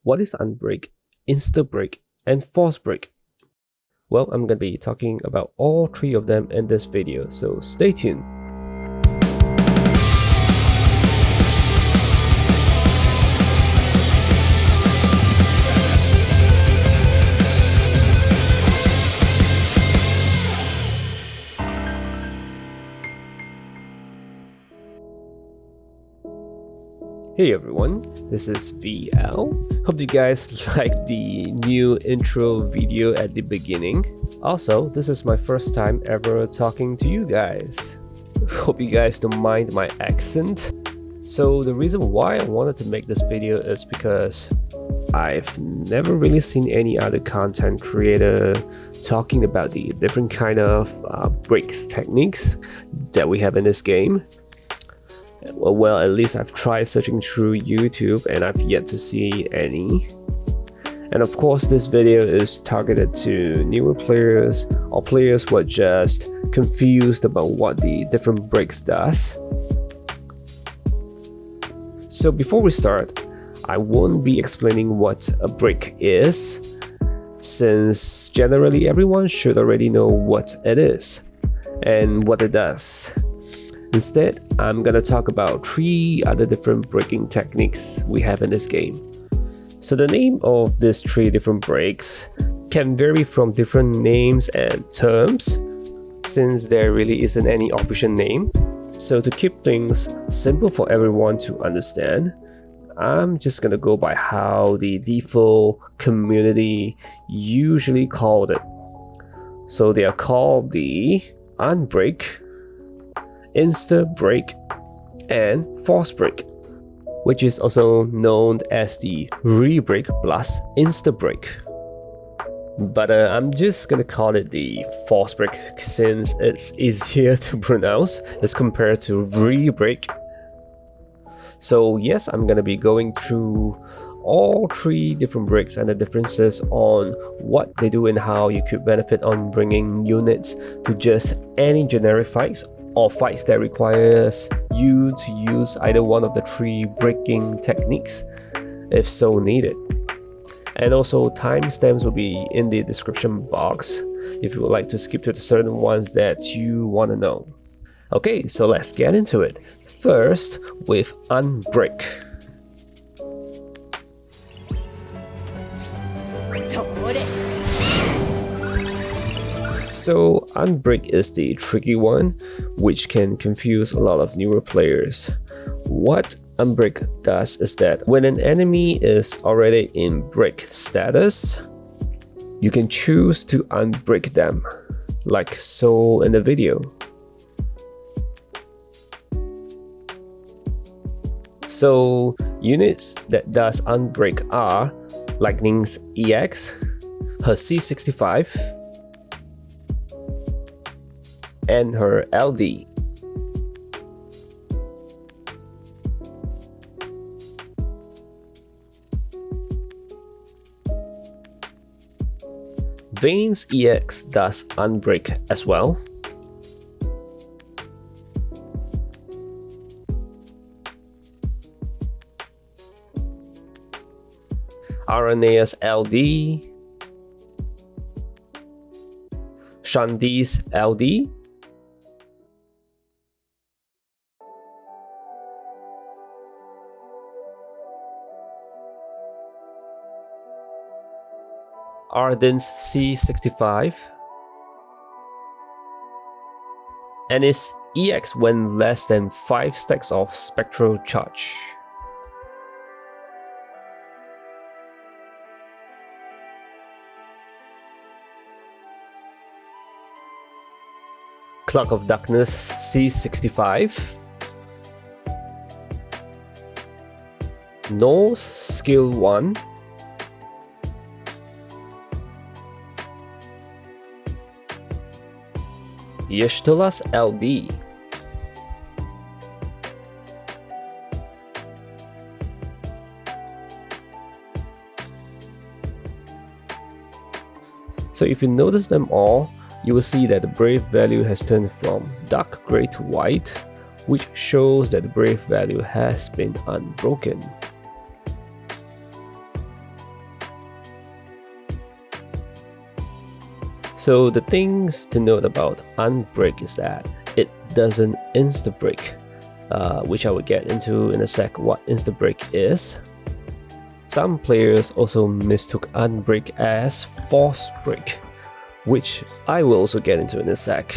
What is Unbreak, Insta-Break, and Force Break? Well, I'm gonna be talking about all three of them in this video, so stay tuned. Hey everyone, this is VL. Hope you guys liked the new intro video at the beginning. Also, this is my first time ever talking to you guys. Hope you guys don't mind my accent. So the reason why I wanted to make this video is because I've never really seen any other content creator talking about the different kind of breaks techniques that we have in this game. Well, at least I've tried searching through YouTube and I've yet to see any. And of course, this video is targeted to newer players or players who are just confused about what the different breaks does. So before we start, I won't be explaining what a break is, since generally everyone should already know what it is and what it does. Instead, I'm gonna talk about three other different breaking techniques we have in this game. So the name of these three different breaks can vary from different names and terms, since there really isn't any official name. So to keep things simple for everyone to understand, I'm just gonna go by how the DFFOO community usually called it. So they are called the Unbreak, Insta-Break, and Force Break, which is also known as the Re-Break plus Insta-Break. But I'm just gonna call it the Force Break since it's easier to pronounce as compared to Re-Break. So yes, I'm gonna be going through all three different breaks and the differences on what they do and how you could benefit on bringing units to just any generic fights or fights that requires you to use either one of the three breaking techniques if so needed. And also timestamps will be in the description box if you would like to skip to the certain ones that you want to know. Okay, so let's get into it. First with Unbreak. So Unbreak is the tricky one, which can confuse a lot of newer players. What Unbreak does is that when an enemy is already in break status, you can choose to unbreak them, like so in the video. So units that does Unbreak are Lightning's EX, her C65, and her LD. Vayne's EX does Unbreak as well. Aranea's LD, Shandi's LD, Ardyn's C65, and its EX when less than 5 stacks of spectral charge. Clock of Darkness C65, Noel's Skill 1, Y'shtola's LD, so if you notice them all, you will see that the Brave value has turned from dark grey to white, which shows that the Brave value has been unbroken. So the things to note about Unbreak is that it doesn't Insta-Break, which I will get into in a sec what Insta-Break is. Some players also mistook Unbreak as Force Break, which I will also get into in a sec.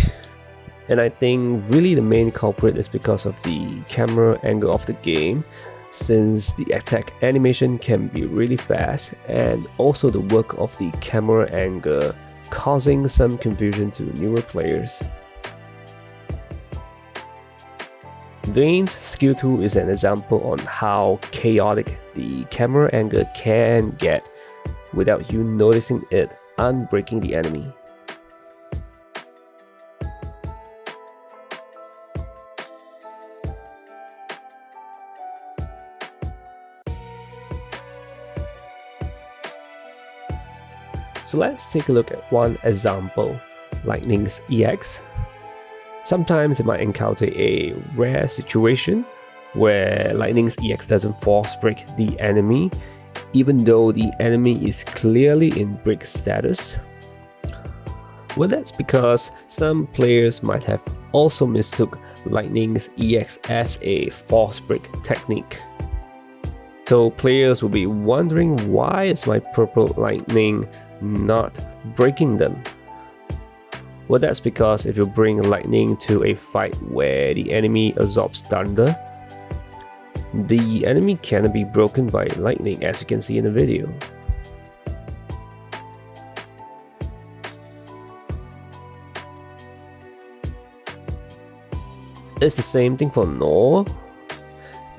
And I think really the main culprit is because of the camera angle of the game, since the attack animation can be really fast, and also the work of the camera angle causing some confusion to newer players. Vayne's skill 2 is an example on how chaotic the camera angle can get without you noticing it unbreaking the enemy. So let's take a look at one example, Lightning's EX. Sometimes you might encounter a rare situation where Lightning's EX doesn't force break the enemy, even though the enemy is clearly in break status. Well, that's because some players might have also mistook Lightning's EX as a force break technique. So players will be wondering, why is my purple Lightning not breaking them? Well, that's because if you bring Lightning to a fight where the enemy absorbs thunder, the enemy cannot be broken by Lightning, as you can see in the video. It's the same thing for Noel.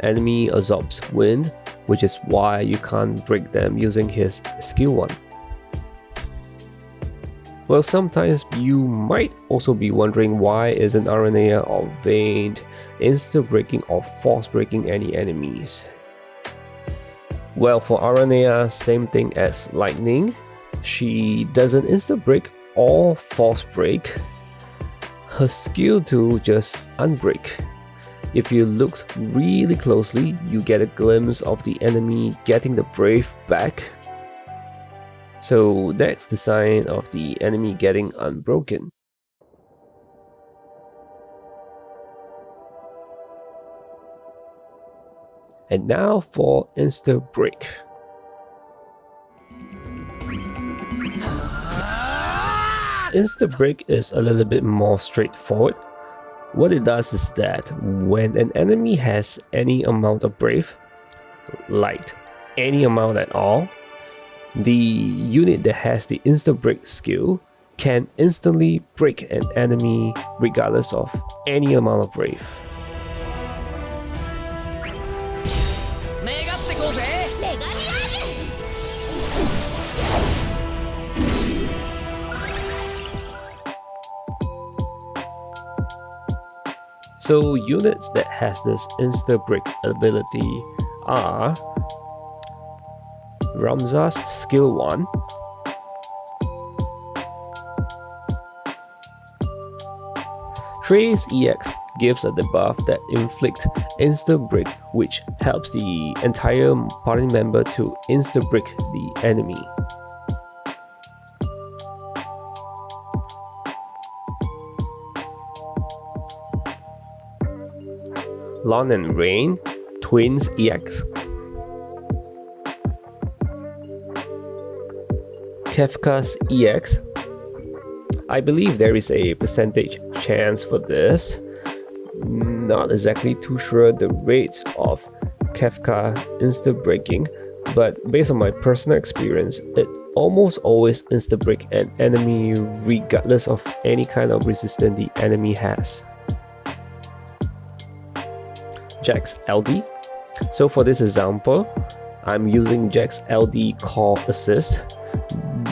Enemy absorbs wind, which is why you can't break them using his skill 1. Well, sometimes you might also be wondering, why isn't Aranea or Vayne insta-breaking or force-breaking any enemies? Well, for Aranea, same thing as Lightning. She doesn't insta-break or force-break. Her skill 2 just unbreak. If you look really closely, you get a glimpse of the enemy getting the Brave back. So that's the sign of the enemy getting unbroken. And now for Insta-Break. Insta-Break is a little bit more straightforward. What it does is that when an enemy has any amount of Brave, like any amount at all, the unit that has the Insta-Break skill can instantly break an enemy regardless of any amount of Brave. So units that has this Insta-Break ability are Ramza's skill 1, Trey's EX gives a debuff that inflicts Insta-Break, which helps the entire party member to Insta-Break the enemy. Lon and Rain, Twins EX. Kefka's EX. I believe there is a percentage chance for this. Not exactly too sure the rate of Kefka insta-breaking, but based on my personal experience, it almost always insta-break an enemy regardless of any kind of resistance the enemy has. Jack's LD. So for this example, I'm using Jack's LD Core Assist,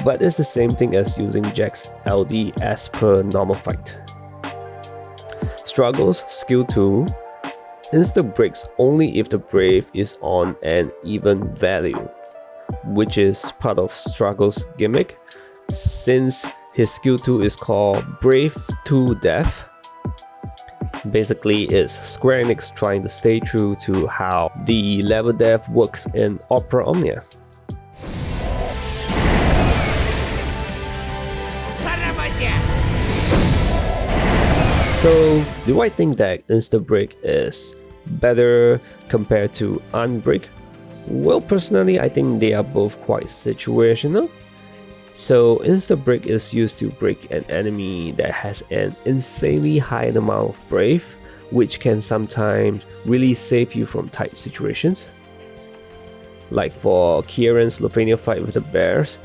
but it's the same thing as using Jack's LD as per normal fight. Strago's skill 2 insta-breaks only if the Brave is on an even value, which is part of Strago's gimmick, since his skill 2 is called Brave to Death. Basically, it's Square Enix trying to stay true to how the level death works in Opera Omnia. So, do I think that Insta-Break is better compared to Unbreak? Well, personally, I think they are both quite situational. So, Insta-Break is used to break an enemy that has an insanely high amount of brave, which can sometimes really save you from tight situations. Like for Kieran's Slovenia fight with the bears,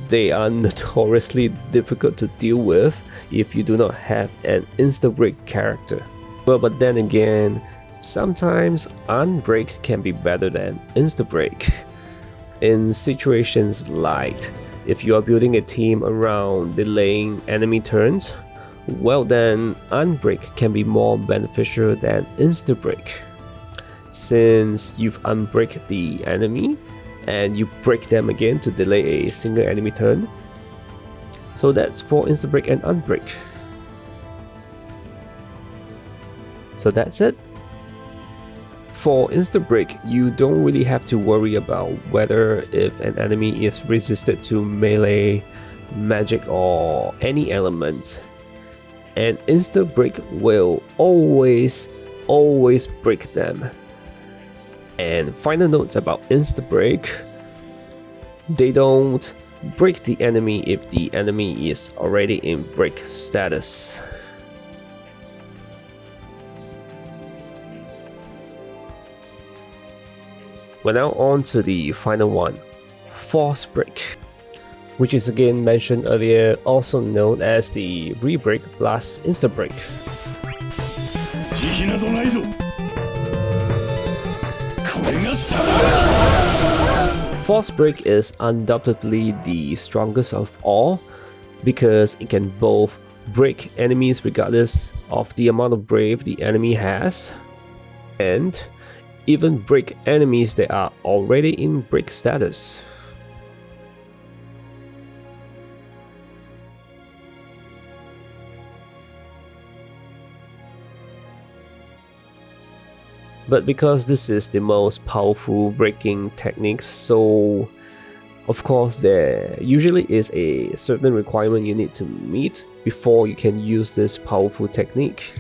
they are notoriously difficult to deal with if you do not have an Insta-Break character. Well, but then again, sometimes Unbreak can be better than Insta-Break. In situations like if you are building a team around delaying enemy turns, well then Unbreak can be more beneficial than Insta-Break. Since you've unbreak the enemy and you break them again to delay a single enemy turn. So that's for Insta-Break and Unbreak. So that's it. For Insta-Break, you don't really have to worry about whether if an enemy is resisted to melee, magic or any element. And Insta-Break will always break them. And final notes about Insta-Break, they don't break the enemy if the enemy is already in break status. We're now on to the final one, Force Break, which is again mentioned earlier, also known as the Rebreak plus Insta-Break. Force Break is undoubtedly the strongest of all because it can both break enemies regardless of the amount of brave the enemy has, and even break enemies that are already in break status. But because this is the most powerful breaking technique, so of course there usually is a certain requirement you need to meet before you can use this powerful technique.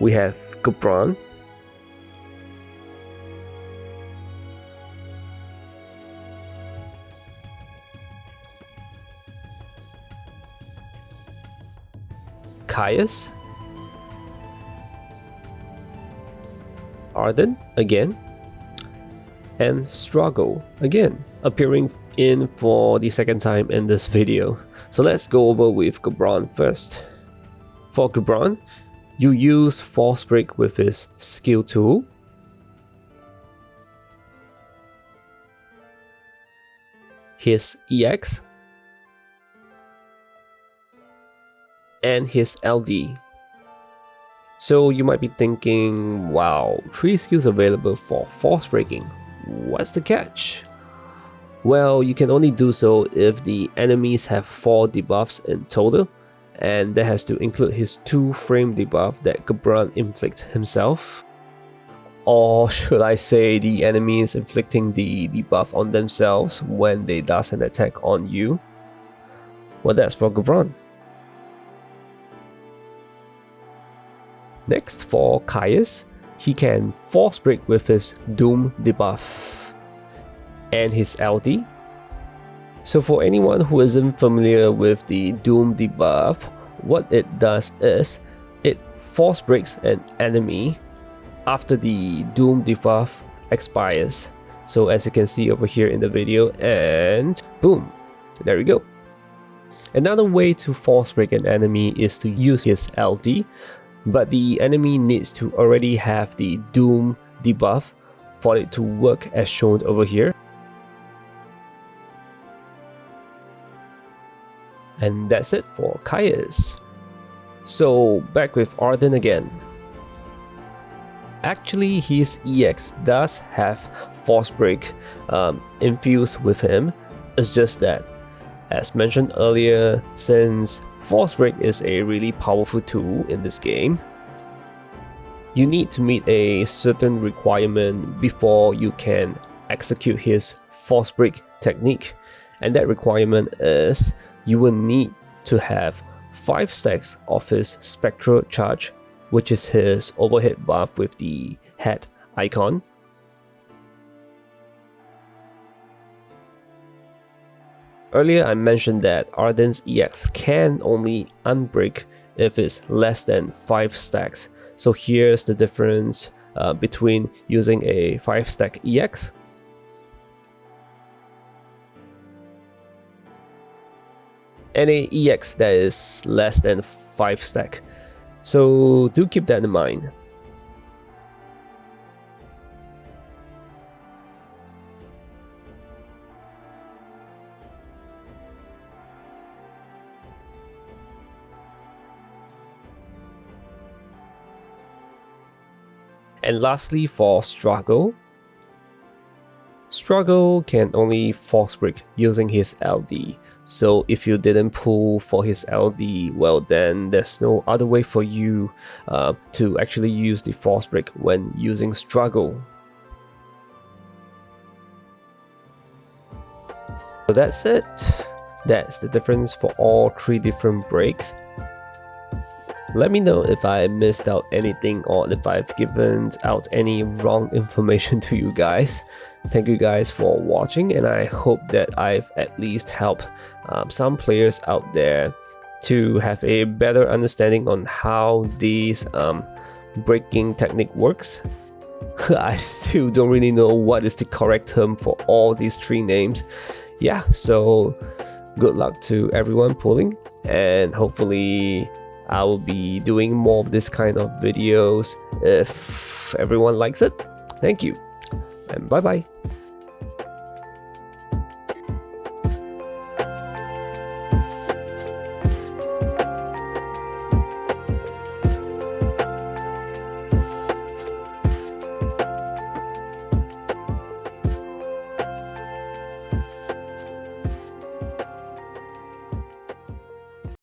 We have Gabranth, Caius, Ardyn again, and Strago again, appearing in for the second time in this video. So let's go over with Gabranth first. For Gabranth, you use Force Break with his skill tool, his EX, and his LD. So you might be thinking, wow, 3 skills available for force breaking. What's the catch? Well, you can only do so if the enemies have 4 debuffs in total, and that has to include his 2 frame debuff that Gabranth inflicts himself. Or should I say the enemies inflicting the debuff on themselves when they does an attack on you. Well, that's for Gabranth. Next, for Caius, he can force break with his Doom debuff and his LD. So for anyone who isn't familiar with the Doom debuff, what it does is it force breaks an enemy after the Doom debuff expires. So as you can see over here in the video, and boom, there we go. Another way to force break an enemy is to use his LD, but the enemy needs to already have the Doom debuff for it to work as shown over here. And that's it for Caius. So back with Ardyn again. Actually, his EX does have Force Break infused with him. It's just that, as mentioned earlier, since Force Break is a really powerful tool in this game, you need to meet a certain requirement before you can execute his Force Break technique. And that requirement is you will need to have 5 stacks of his spectral charge, which is his overhead buff with the head icon. Earlier I mentioned that Ardyn's EX can only unbreak if it's less than 5 stacks. So here's the difference between using a 5 stack EX and a EX that is less than 5 stack. So do keep that in mind. And lastly, for Strago. Strago can only force break using his LD. So if you didn't pull for his LD, well then there's no other way for you to actually use the force break when using Strago. So that's it. That's the difference for all 3 different breaks. Let me know if I missed out anything or if I've given out any wrong information to you guys. Thank you guys for watching, and I hope that I've at least helped some players out there to have a better understanding on how this breaking technique works. I still don't really know what is the correct term for all these 3 names. Yeah, so good luck to everyone pulling, and hopefully I will be doing more of this kind of videos if everyone likes it. Thank you, and bye bye.